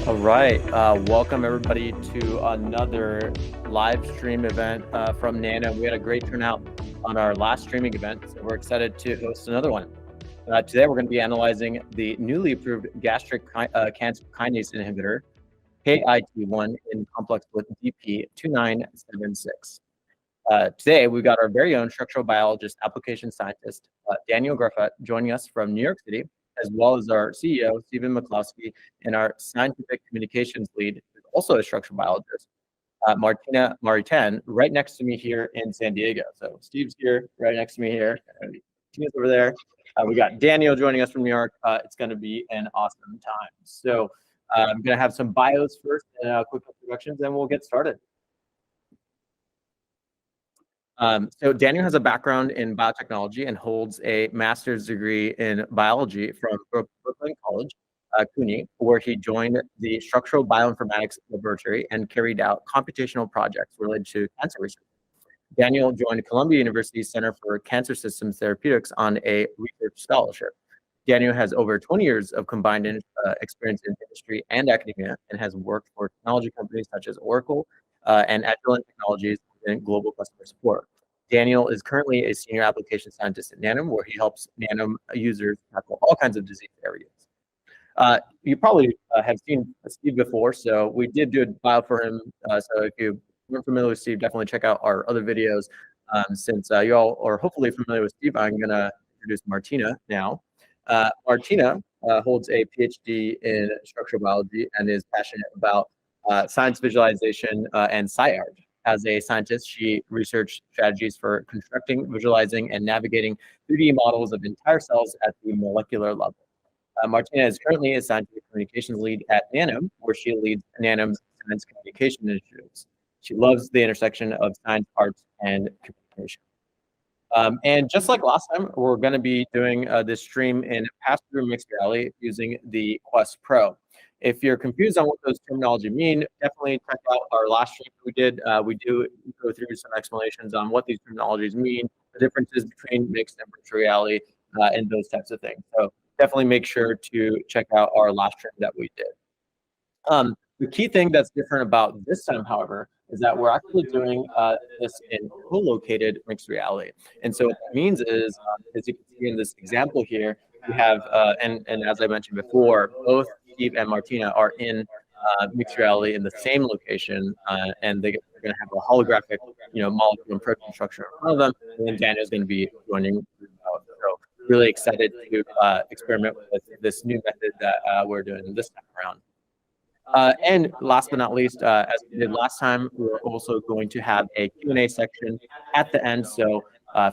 All right, welcome everybody to another live stream event from Nanome. We had a great turnout on our last streaming event, so we're excited to host another one. Today we're going to be analyzing the newly approved gastric cancer kinase inhibitor, KIT1, in complex with DP2976. Today we've got our very own structural biologist application scientist, Daniel Garfat, joining us from New York City, as well as our CEO, Stephen McCloskey, and our scientific communications lead, who's also a structural biologist, Martina Maritain, right next to me here in San Diego. So Steve's here, right next to me here. Tina's over there. We got Daniel joining us from New York. It's going to be an awesome time. So I'm going to have some bios first and quick introductions, and we'll get started. So Daniel has a background in biotechnology and holds a master's degree in biology from Brooklyn College, CUNY, where he joined the structural bioinformatics laboratory and carried out computational projects related to cancer research. Daniel joined Columbia University's Center for Cancer Systems Therapeutics on a research scholarship. Daniel has over 20 years of combined experience in industry and academia and has worked for technology companies such as Oracle and Agilent Technologies and global customer support. Daniel is currently a senior application scientist at Nanome, where he helps Nanome users tackle all kinds of disease areas. You probably have seen Steve before, so we did do a bio for him. So if you weren't familiar with Steve, definitely check out our other videos. Since you all are hopefully familiar with Steve, I'm going to introduce Martina now. Martina holds a PhD in structural biology and is passionate about science visualization and SciArt. As a scientist, she researched strategies for constructing, visualizing, and navigating 3D models of entire cells at the molecular level. Martina is currently a scientific communications lead at Nanome, where she leads Nanome's science communication initiatives. She loves the intersection of science, arts, and communication. And just like last time, we're going to be doing this stream in pass-through mixed reality using the Quest Pro. If you're confused on what those terminology mean, definitely check out our last stream we did. We do go through some explanations on what these terminologies mean, the differences between mixed and virtual reality, and those types of things. So definitely make sure to check out our last stream that we did. The key thing that's different about this time, however, is that we're actually doing this in co-located mixed reality. And so what that means is, as you can see in this example here, we have, and as I mentioned before, both Steve and Martina are in mixed reality in the same location, and they're going to have a holographic, molecule and protein structure in front of them, and then Daniel's going to be joining. So really excited to experiment with this new method that we're doing this time around. And last but not least, as we did last time, we're also going to have a Q&A section at the end. So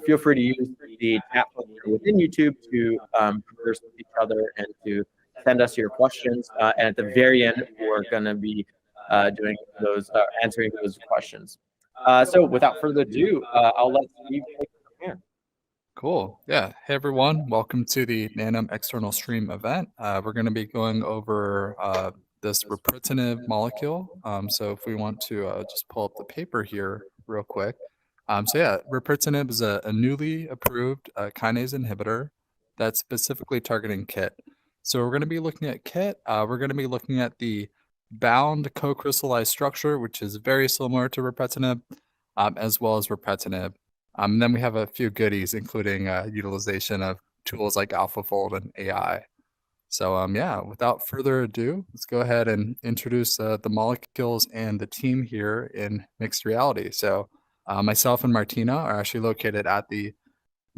feel free to use the chat function within YouTube to converse with each other and to send us your questions. And at the very end, we're going to be doing those, answering those questions. So without further ado, I'll let Steve take it from here. Cool. Yeah. Hey, everyone. Welcome to the Nanome external stream event. We're going to be going over this repritinib molecule. So if we want to just pull up the paper here real quick. So yeah, repritinib is a newly approved kinase inhibitor that's specifically targeting KIT. So we're going to be looking at KIT. We're going to be looking at the bound co-crystallized structure, which is very similar to repritinib, as well as repritinib. And then we have a few goodies, including utilization of tools like AlphaFold and AI. So yeah, without further ado, let's go ahead and introduce the molecules and the team here in mixed reality. So myself and Martina are actually located at the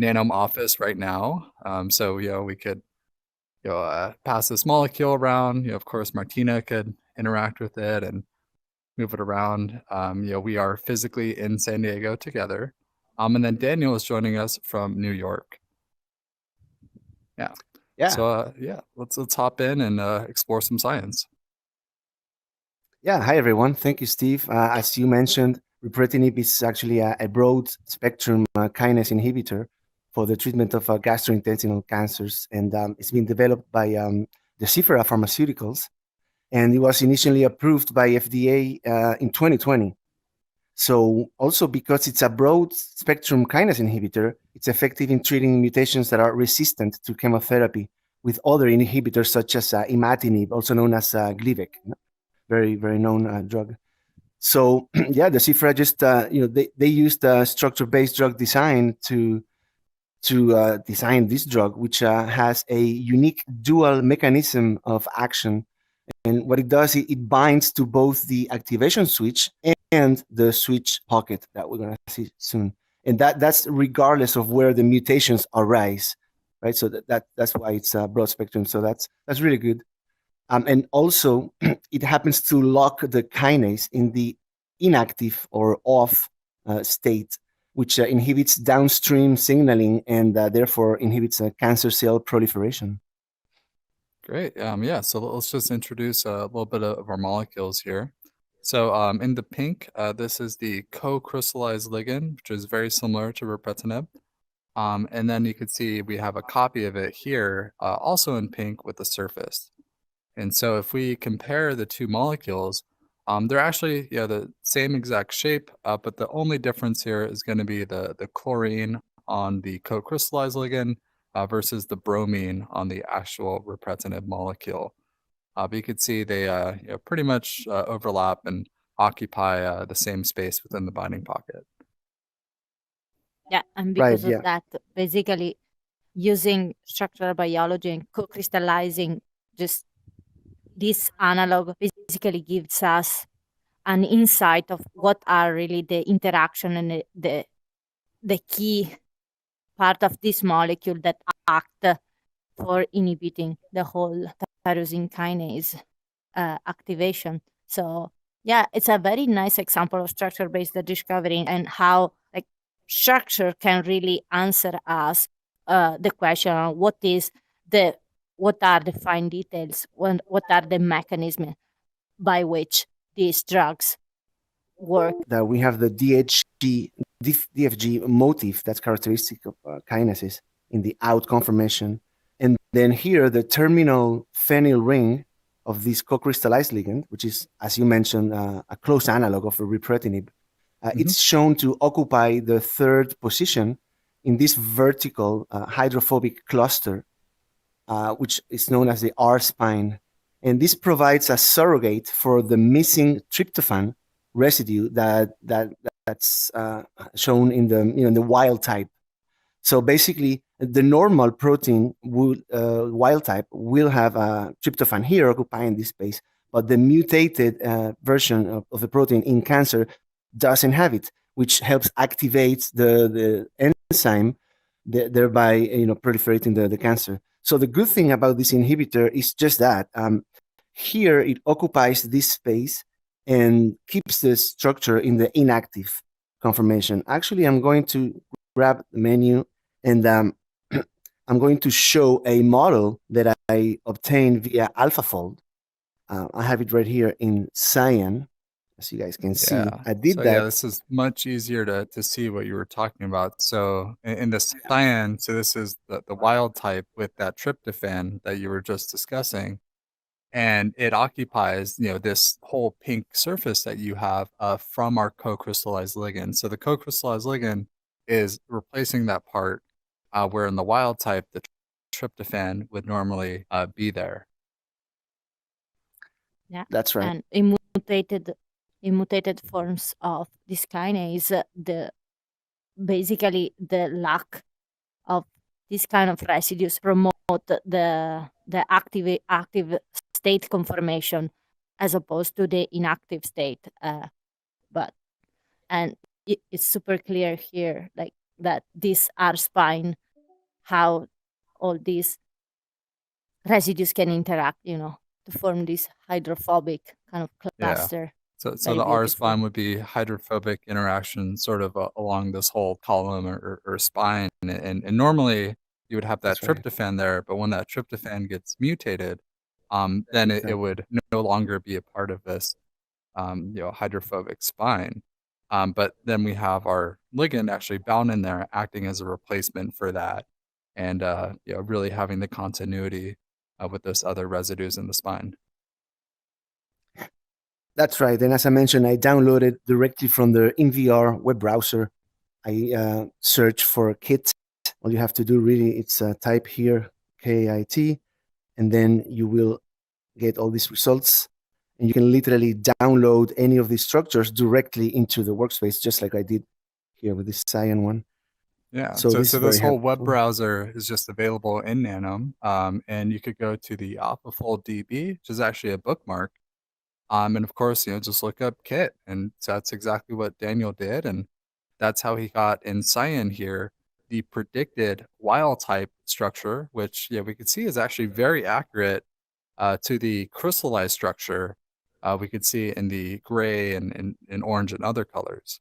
Nanome office right now. So we could pass this molecule around. Of course, Martina could interact with it and move it around. We are physically in San Diego together. And then Daniel is joining us from New York. Yeah. So let's hop in and explore some science. Yeah. Hi everyone. Thank you, Steve. As you mentioned, repritinib is actually a broad spectrum kinase inhibitor for the treatment of gastrointestinal cancers, and it's been developed by Deciphera Pharmaceuticals, and it was initially approved by FDA in 2020. So also because it's a broad spectrum kinase inhibitor, it's effective in treating mutations that are resistant to chemotherapy with other inhibitors such as imatinib, also known as Gleevec. very, very known drug. So yeah, the CIFRA just they used structure-based drug design to design this drug, which has a unique dual mechanism of action. And what it does, it binds to both the activation switch and the switch pocket that we're going to see soon. And that's regardless of where the mutations arise, right? So that's why it's broad spectrum. So that's really good. And also, it happens to lock the kinase in the inactive or off state, which inhibits downstream signaling and therefore inhibits cancer cell proliferation. Great. Yeah. So let's just introduce a little bit of our molecules here. So in the pink, this is the co-crystallized ligand, which is very similar to ripretinib. And then you can see we have a copy of it here, also in pink with the surface. And so if we compare the two molecules, they're actually the same exact shape, but the only difference here is going to be the chlorine on the co-crystallized ligand versus the bromine on the actual ripretinib molecule. But you can see they pretty much overlap and occupy the same space within the binding pocket. Yeah, and because of that, basically using structural biology and co-crystallizing just this analog basically gives us an insight of what are really the interaction and the key part of this molecule that act for inhibiting the whole tyrosine kinase activation. So yeah, it's a very nice example of structure-based discovery and how like structure can really answer us the question on what are the fine details, what are the mechanisms by which these drugs work. That we have the DFG motif that's characteristic of kinases in the out conformation. And then here, the terminal phenyl ring of this co-crystallized ligand, which is, as you mentioned, a close analog of ripretinib, it's shown to occupy the third position in this vertical hydrophobic cluster, which is known as the R spine. And this provides a surrogate for the missing tryptophan residue that's shown in the wild type. So basically, the normal protein wild type will have a tryptophan here occupying this space, but the mutated version of the protein in cancer doesn't have it, which helps activate the enzyme, thereby proliferating the cancer. So the good thing about this inhibitor is just that here it occupies this space and keeps the structure in the inactive conformation. Actually, I'm going to grab the menu and I'm going to show a model that I obtained via AlphaFold. I have it right here in Cyan, as you guys can see. I did that. Yeah, this is much easier to see what you were talking about. So in the cyan, so this is the wild type with that tryptophan that you were just discussing. And it occupies, this whole pink surface that you have from our co-crystallized ligand. So the co-crystallized ligand is replacing that part where in the wild type, the tryptophan would normally be there. Yeah, that's right. And mutated forms of this kinase, basically the lack of this kind of residues promote the active state conformation as opposed to the inactive state. And it's super clear here, like that this R spine, how all these residues can interact, to form this hydrophobic kind of cluster. So the R spine would be hydrophobic interaction sort of along this whole column or spine. And normally you would have that tryptophan there, but when that tryptophan gets mutated, then it would no longer be a part of this hydrophobic spine. But then we have our ligand actually bound in there, acting as a replacement for that, and really having the continuity with those other residues in the spine. That's right. And as I mentioned, I downloaded directly from the SteamVR web browser. I search for KIT. All you have to do really, it's type here KIT, and then you will get all these results. And you can literally download any of these structures directly into the workspace, just like I did here with this cyan one. Yeah, so this whole web browser is just available in Nanome, and you could go to the AlphaFold DB, which is actually a bookmark, and of course, just look up Kit, and so that's exactly what Daniel did, and that's how he got in cyan here the predicted wild type structure, which we could see is actually very accurate to the crystallized structure we could see in the gray and orange and other colors.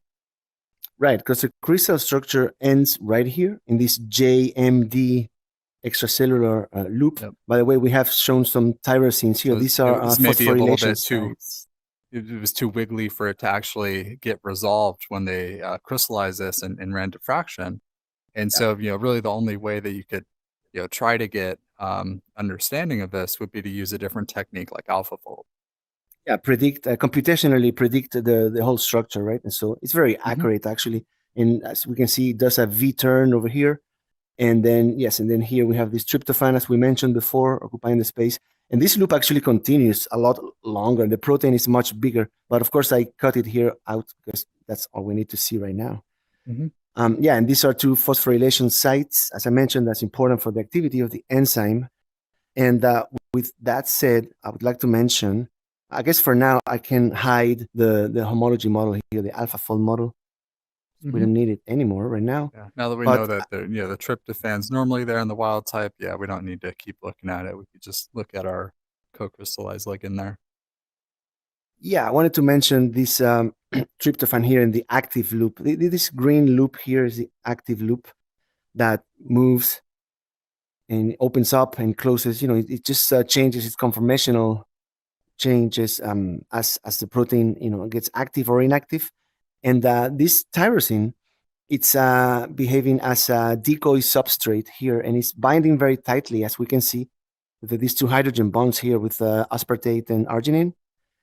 Right, because the crystal structure ends right here in this JMD extracellular loop. Yep. By the way, we have shown some tyrosines here. So these are phosphorylation sites. It was too wiggly for it to actually get resolved when they crystallized this and ran diffraction. And so, really the only way that you could, try to get understanding of this would be to use a different technique like AlphaFold. Yeah, computationally predict the whole structure, right? And so it's very accurate, actually. And as we can see, it does a V-turn over here. And then, here we have this tryptophan, as we mentioned before, occupying the space. And this loop actually continues a lot longer. The protein is much bigger. But of course, I cut it here out because that's all we need to see right now. And these are two phosphorylation sites. As I mentioned, that's important for the activity of the enzyme. And with that said, I would like to mention, I guess for now, I can hide the homology model here, the AlphaFold model. We don't need it anymore right now. Yeah. Now that we know that the tryptophan's normally there in the wild type, we don't need to keep looking at it. We could just look at our co-crystallized ligand there. Yeah, I wanted to mention this tryptophan here in the active loop. This green loop here is the active loop that moves and opens up and closes. It just changes its conformational changes as the protein gets active or inactive. And this tyrosine, it's behaving as a decoy substrate here, and it's binding very tightly, as we can see, with these two hydrogen bonds here with aspartate and arginine.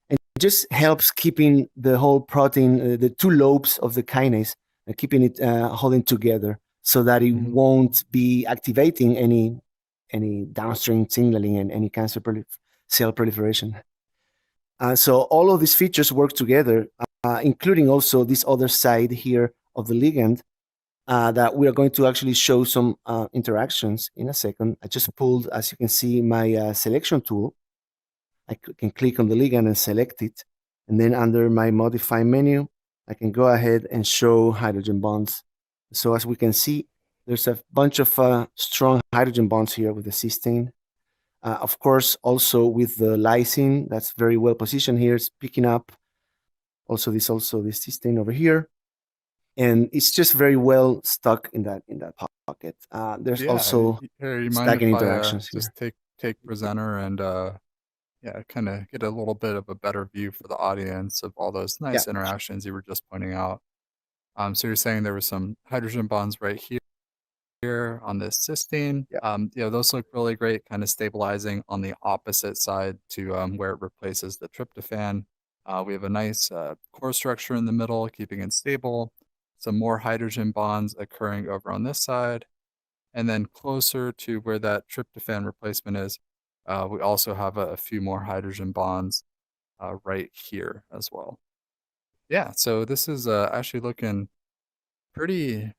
And it just helps keeping the whole protein, the two lobes of the kinase, keeping it holding together so that it won't be activating any downstream signaling and any cancer cell proliferation. So all of these features work together, including also this other side here of the ligand that we are going to actually show some interactions in a second. I just pulled, as you can see, my selection tool. I can click on the ligand and select it. And then under my modify menu, I can go ahead and show hydrogen bonds. So as we can see, there's a bunch of strong hydrogen bonds here with the cysteine. Of course, also with the lysine, that's very well positioned here. It's picking up also this cysteine over here, and it's just very well stuck in that pocket. There's also stacking interactions here. Just take presenter and kind of get a little bit of a better view for the audience of all those nice interactions you were just pointing out. So you're saying there were some hydrogen bonds right here on this cysteine. Those look really great, kind of stabilizing on the opposite side to where it replaces the tryptophan. We have a nice core structure in the middle, keeping it stable. Some more hydrogen bonds occurring over on this side. And then closer to where that tryptophan replacement is, we also have a few more hydrogen bonds right here as well. Yeah, so this is actually looking pretty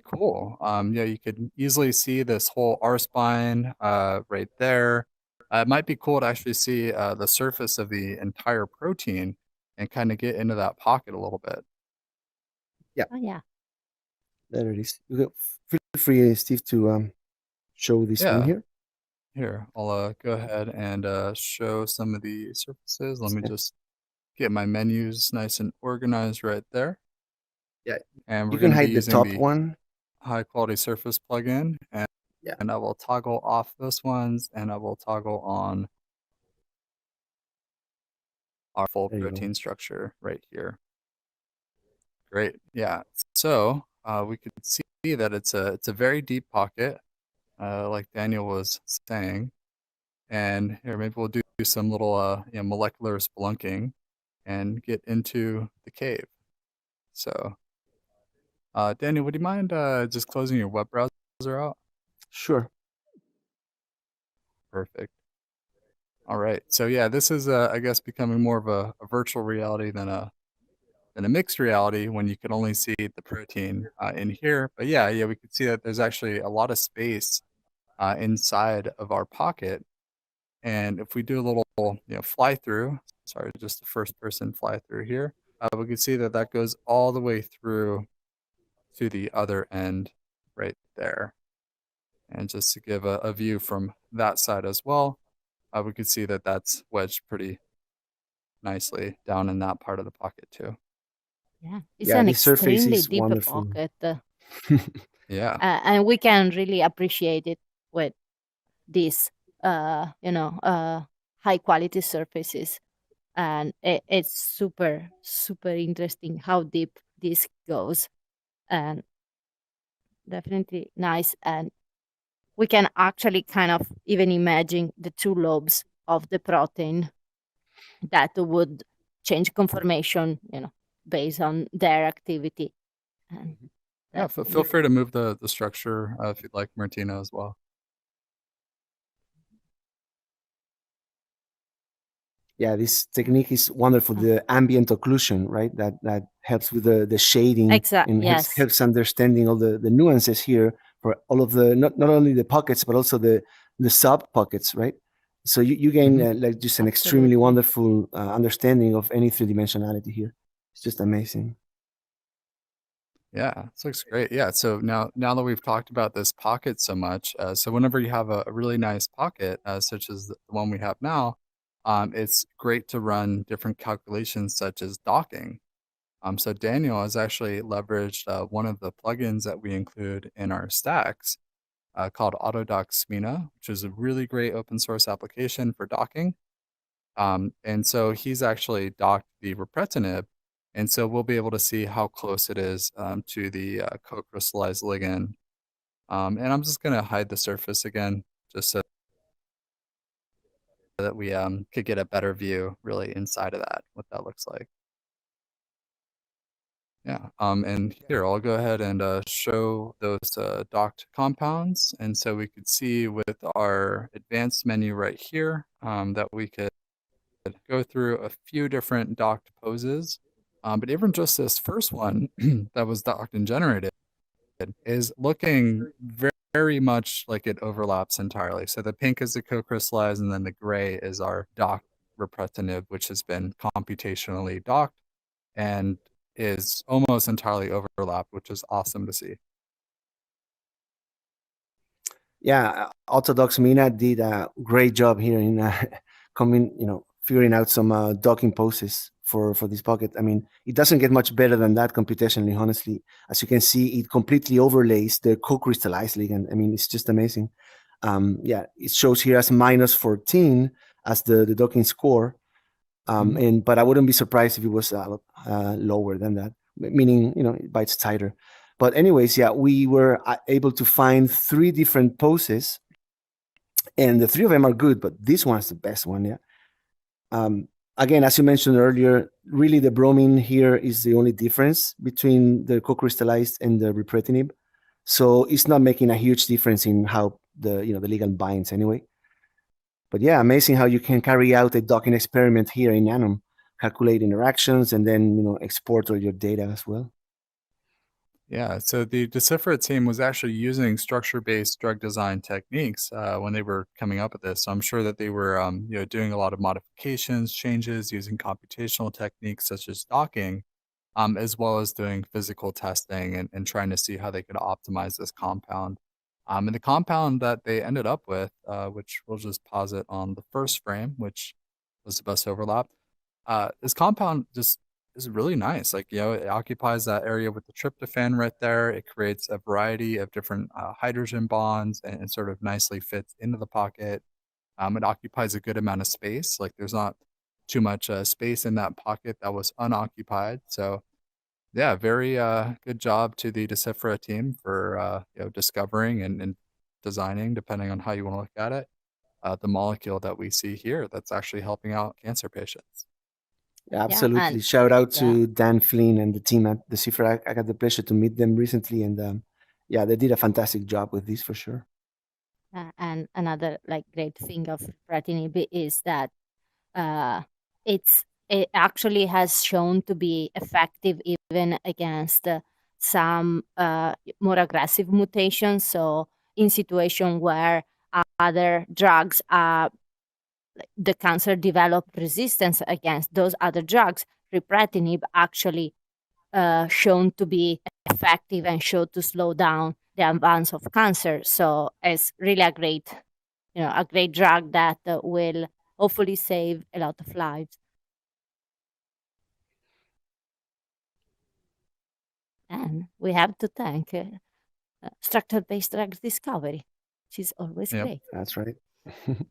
cool. You could easily see this whole R-spine right there. It might be cool to actually see the surface of the entire protein and kind of get into that pocket a little bit. Yeah. Oh, yeah. There it is. Feel free, Steve, to show this one here. Here, I'll go ahead and show some of the surfaces. Let me just get my menus nice and organized right there. Yeah, and we're you can hide the top one. High quality surface plugin, and I will toggle off those ones, and I will toggle on our full protein structure right here. Great, yeah. So we could see that it's a very deep pocket, like Daniel was saying, and here maybe we'll do some little molecular spelunking and get into the cave. So. Daniel, would you mind just closing your web browser out? Sure. Perfect. All right. So yeah, this is I guess becoming more of a virtual reality than a mixed reality when you can only see the protein in here. But yeah, we can see that there's actually a lot of space inside of our pocket. And if we do a little, fly through, sorry, just the first person fly through here, we can see that that goes all the way through to the other end right there. And just to give a view from that side as well, we can see that that's wedged pretty nicely down in that part of the pocket too. Yeah, it's an this surface extremely is deep wonderful. pocket. Yeah. And we can really appreciate it with these, high quality surfaces. And it's super, super interesting how deep this goes. And definitely nice. And we can actually kind of even imagine the two lobes of the protein that would change conformation, based on their activity. And Yeah, feel free to move the structure if you'd like, Martina, as well. Yeah, this technique is wonderful. The ambient occlusion, right? That helps with the shading and Yes. helps understanding all the nuances here for all of the not only the pockets but also the sub pockets, right? So you gain like just an extremely wonderful understanding of any three dimensionality here. It's just amazing. Yeah, this looks great. Yeah, so now that we've talked about this pocket so much, so whenever you have a really nice pocket, such as the one we have now, it's great to run different calculations such as docking. So Daniel has actually leveraged one of the plugins that we include in our stacks called Autodock Smina, which is a really great open source application for docking. And so he's actually docked the repretinib, and so we'll be able to see how close it is to the co-crystallized ligand. And I'm just going to hide the surface again, just so that we could get a better view really inside of that, what that looks like. Yeah, and here, I'll go ahead and show those docked compounds. And so we could see with our advanced menu right here that we could go through a few different docked poses. But even just this first one that was docked and generated is looking very, very much like it overlaps entirely. So the pink is the co-crystallized, and then the gray is our docked repretinib, which has been computationally docked and is almost entirely overlapped, which is awesome to see. Yeah, Orthodox Mina did a great job here in figuring out some docking poses for this pocket. I mean, it doesn't get much better than that computationally, honestly. As you can see, it completely overlays the co-crystallized ligand. I mean, it's just amazing. Yeah, it shows here as -14 as the docking score. But I wouldn't be surprised if it was lower than that, meaning, it bites tighter. But anyways, yeah, we were able to find 3 different poses, and the 3 of them are good, but this one's the best one, yeah. Again, as you mentioned earlier, really the bromine here is the only difference between the co-crystallized and the repretinib. So it's not making a huge difference in how the ligand binds anyway. But yeah, amazing how you can carry out a docking experiment here in Nanome, calculate interactions, and then export all your data as well. Yeah, so the Decipher team was actually using structure-based drug design techniques when they were coming up with this. So I'm sure that they were doing a lot of modifications, changes, using computational techniques such as docking, as well as doing physical testing and trying to see how they could optimize this compound. And the compound that they ended up with, which we'll just pause it on the first frame, which was the best overlap, this compound just is really nice. Like, it occupies that area with the tryptophan right there. It creates a variety of different hydrogen bonds and sort of nicely fits into the pocket. It occupies a good amount of space. Like, there's not too much space in that pocket that was unoccupied. So yeah, very good job to the Decipher team for discovering and designing, depending on how you want to look at it, the molecule that we see here that's actually helping out cancer patients. Yeah, absolutely. Shout out to Dan Flynn and the team at Decipher. I got the pleasure to meet them recently, and they did a fantastic job with this for sure. And another great thing of ripretinib is that it actually has shown to be effective even against some more aggressive mutations. So in situation where other drugs the cancer develop resistance against those other drugs, ripretinib actually shown to be effective and shown to slow down the advance of cancer. So it's really a great drug that will hopefully save a lot of lives. And we have to thank structure-based drug discovery, which is always great. That's right.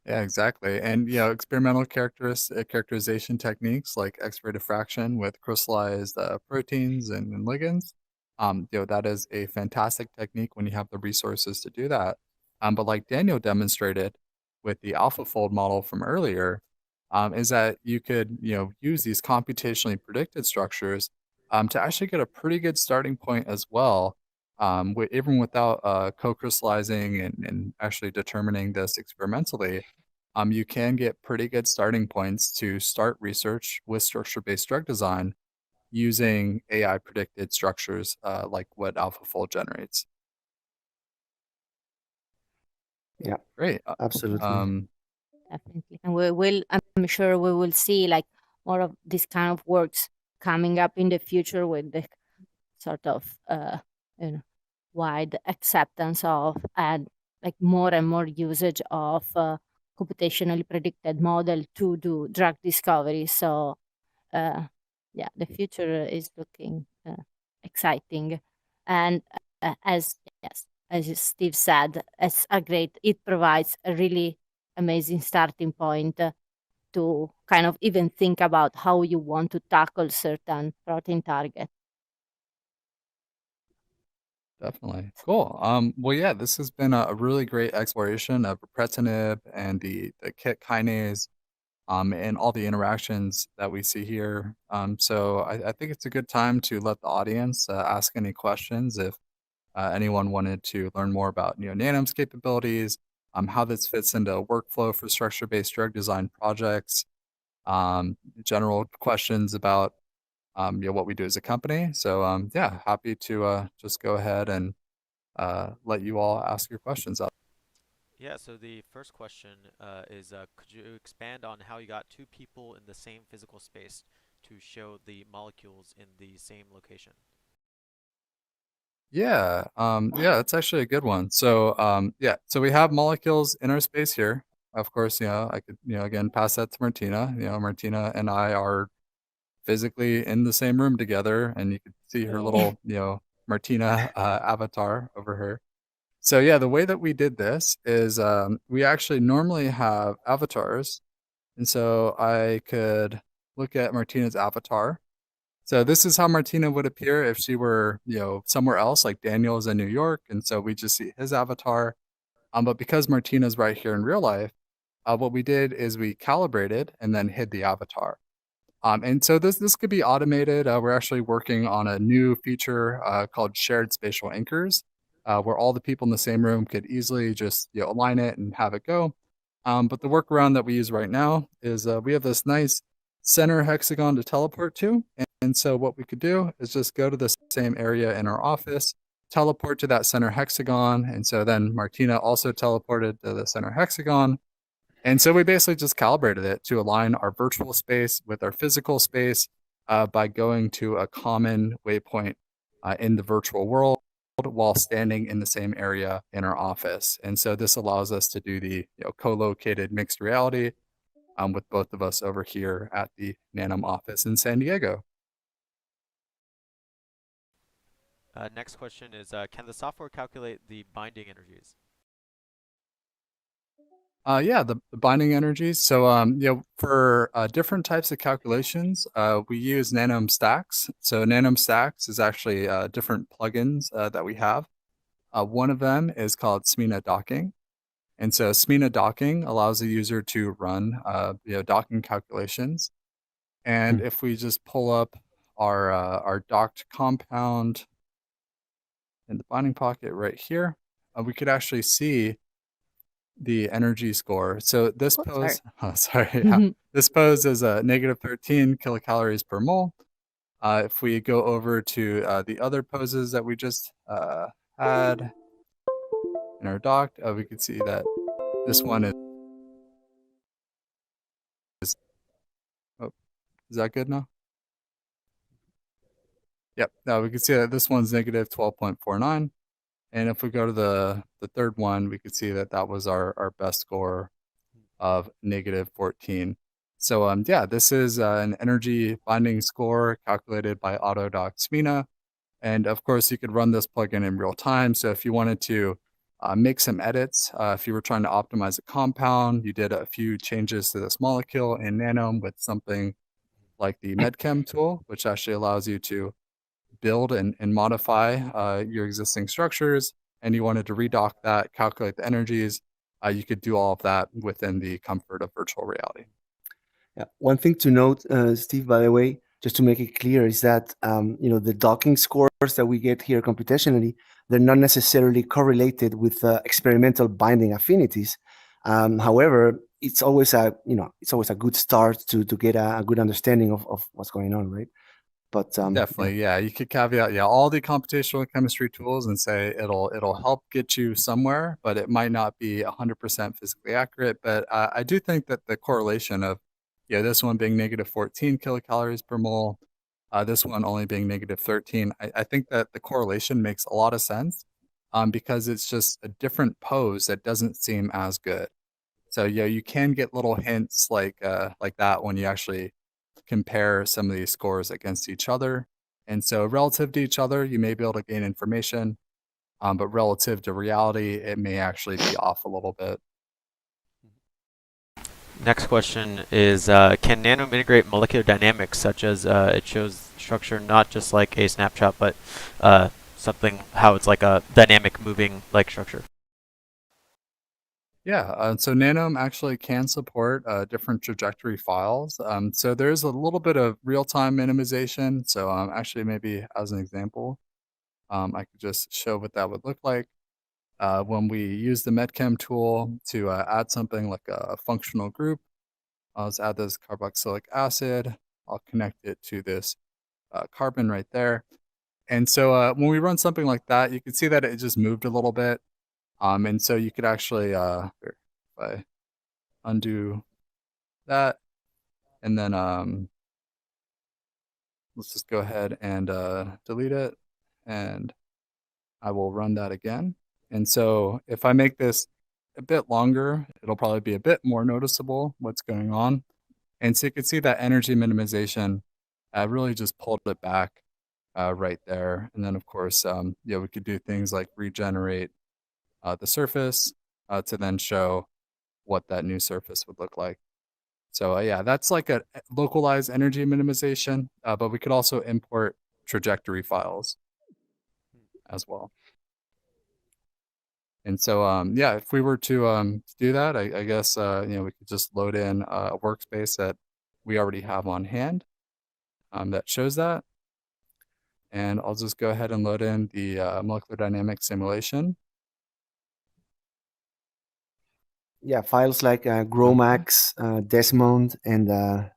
Yeah, exactly. And experimental characterization techniques like X-ray diffraction with crystallized proteins and ligands. That is a fantastic technique when you have the resources to do that. But like Daniel demonstrated with the AlphaFold model from earlier, is that you could use these computationally predicted structures to actually get a pretty good starting point as well, even without co-crystallizing and actually determining this experimentally. You can get pretty good starting points to start research with structure-based drug design using AI predicted structures like what AlphaFold generates. Yeah, great. Absolutely. Definitely. And I'm sure we will see more of this kind of works coming up in the future with the sort of wide acceptance of and more and more usage of computationally predicted model to do drug discovery. So the future is looking exciting. And as Steve said, it provides a really amazing starting point to kind of even think about how you want to tackle certain protein target. Definitely. Cool. Well, yeah, this has been a really great exploration of ripretinib and the KIT kinase, and all the interactions that we see here. So I think it's a good time to let the audience ask any questions if anyone wanted to learn more about Nanome's capabilities, how this fits into a workflow for structure-based drug design projects, general questions about what we do as a company. So yeah, happy to just go ahead and let you all ask your questions up. Yeah, so the first question is could you expand on how you got two people in the same physical space to show the molecules in the same location? Yeah, yeah, that's actually a good one. So yeah, so we have molecules in our space here. Of course, I could, again, pass that to Martina. Martina and I are physically in the same room together, and you could see her little, Martina avatar over her. So yeah, the way that we did this is we actually normally have avatars, and so I could look at Martina's avatar. So this is how Martina would appear if she were, somewhere else, like Daniel is in New York, and so we just see his avatar. But because Martina's right here in real life, what we did is we calibrated and then hid the avatar. And so this could be automated. We're actually working on a new feature called shared spatial anchors, where all the people in the same room could easily just align it and have it go. But the workaround that we use right now is we have this nice center hexagon to teleport to. And so what we could do is just go to the same area in our office, teleport to that center hexagon. And so then Martina also teleported to the center hexagon. And so we basically just calibrated it to align our virtual space with our physical space by going to a common waypoint in the virtual world while standing in the same area in our office. And so this allows us to do the co-located mixed reality with both of us over here at the Nanome office in San Diego. Next question is, can the software calculate the binding energies? Yeah, the binding energies. So, for different types of calculations, we use Nanome stacks. So Nanome stacks is actually different plugins that we have. One of them is called SMINA docking. And so SMINA docking allows the user to run docking calculations. And if we just pull up our docked compound in the binding pocket right here, we could actually see the energy score. So this pose, sorry. this pose is negative 13 kilocalories per mole. If we go over to the other poses that we just had in our doc, we can see that this one is, oh, is that good now? Yep, now we can see that this one's negative 12.49. And if we go to the third one, we can see that that was our best score of negative 14. So yeah, this is an energy binding score calculated by Autodoc SMINA. And of course, you could run this plugin in real time. So if you wanted to make some edits, if you were trying to optimize a compound, you did a few changes to this molecule in Nanome with something like the MedChem tool, which actually allows you to build and modify your existing structures, and you wanted to redock that, calculate the energies, you could do all of that within the comfort of virtual reality. Yeah. One thing to note, Steve, by the way, just to make it clear, is that the docking scores that we get here computationally, they're not necessarily correlated with experimental binding affinities. However, it's always a good start to get a good understanding of what's going on, right? But definitely, yeah, you could caveat, all the computational chemistry tools and say it'll help get you somewhere, but it might not be 100% physically accurate. But I do think that the correlation of this one being negative 14 kilocalories per mole, this one only being negative 13, I think that the correlation makes a lot of sense because it's just a different pose that doesn't seem as good. So you can get little hints like that when you actually compare some of these scores against each other. And so relative to each other, you may be able to gain information, but relative to reality, it may actually be off a little bit. Next question is, can Nanome integrate molecular dynamics, such as it shows structure not just like a snapshot, but something how it's like a dynamic moving like structure? Yeah, so Nanome actually can support different trajectory files. So there's a little bit of real-time minimization. So actually, maybe as an example, I could just show what that would look like. When we use the MedChem tool to add something like a functional group, I'll just add this carboxylic acid. I'll connect it to this carbon right there. And so when we run something like that, you can see that it just moved a little bit. And so you could actually, if I undo that, and then let's just go ahead and delete it, and I will run that again. And so if I make this a bit longer, it'll probably be a bit more noticeable what's going on. And so you can see that energy minimization really just pulled it back right there. And then of course, we could do things like regenerate the surface to then show what that new surface would look like. So yeah, that's like a localized energy minimization, but we could also import trajectory files as well. And so yeah, if we were to do that, I guess we could just load in a workspace that we already have on hand that shows that. And I'll just go ahead and load in the molecular dynamics simulation. Yeah, files like GROMACS, Desmond, and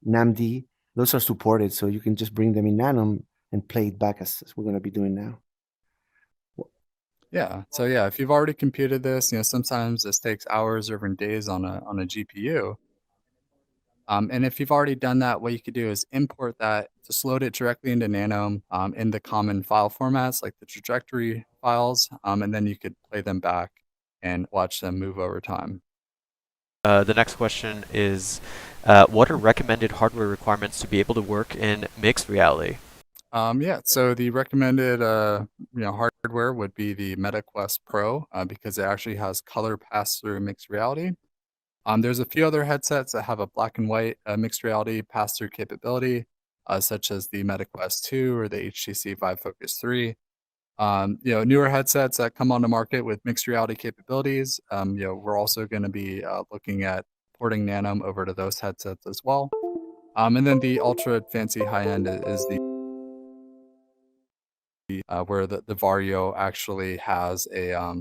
NAMD, those are supported, so you can just bring them in Nanome and play it back as we're going to be doing now. Yeah, so yeah, if you've already computed this, sometimes this takes hours or even days on a GPU. And if you've already done that, what you could do is import that, just load it directly into Nanome in the common file formats like the trajectory files, and then you could play them back and watch them move over time. The next question is, what are recommended hardware requirements to be able to work in mixed reality? Yeah, so the recommended hardware would be the MetaQuest Pro because it actually has color pass-through mixed reality. There's a few other headsets that have a black and white mixed reality pass-through capability, such as the MetaQuest 2 or the HTC Vive Focus 3. Newer headsets that come on the market with mixed reality capabilities. We're also going to be looking at porting Nanome over to those headsets as well. And then the ultra fancy high end is the where the Vario actually has a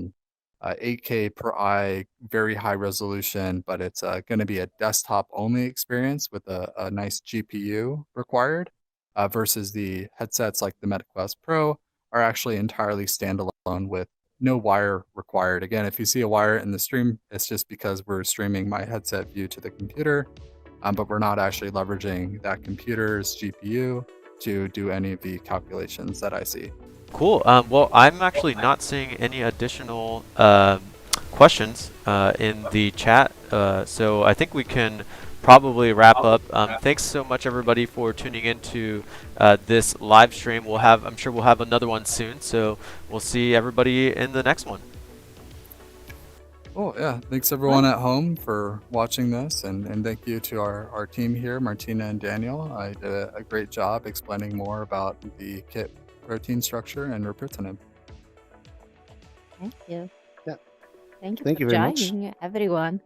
8K per eye, very high resolution, but it's going to be a desktop only experience with a nice GPU required, versus the headsets like the MetaQuest Pro are actually entirely standalone with no wire required. Again, if you see a wire in the stream, it's just because we're streaming my headset view to the computer, but we're not actually leveraging that computer's GPU to do any of the calculations that I see. Cool. Well, I'm actually not seeing any additional questions in the chat, so I think we can probably wrap up. Thanks so much, everybody, for tuning into this live stream. I'm sure we'll have another one soon, so we'll see everybody in the next one. Cool, yeah. Thanks everyone at home for watching this, and thank you to our team here, Martina and Daniel. I did a great job explaining more about the KIT protein structure and repritinib. Thank you. Yeah. Thank you Thank for you very much. joining, everyone.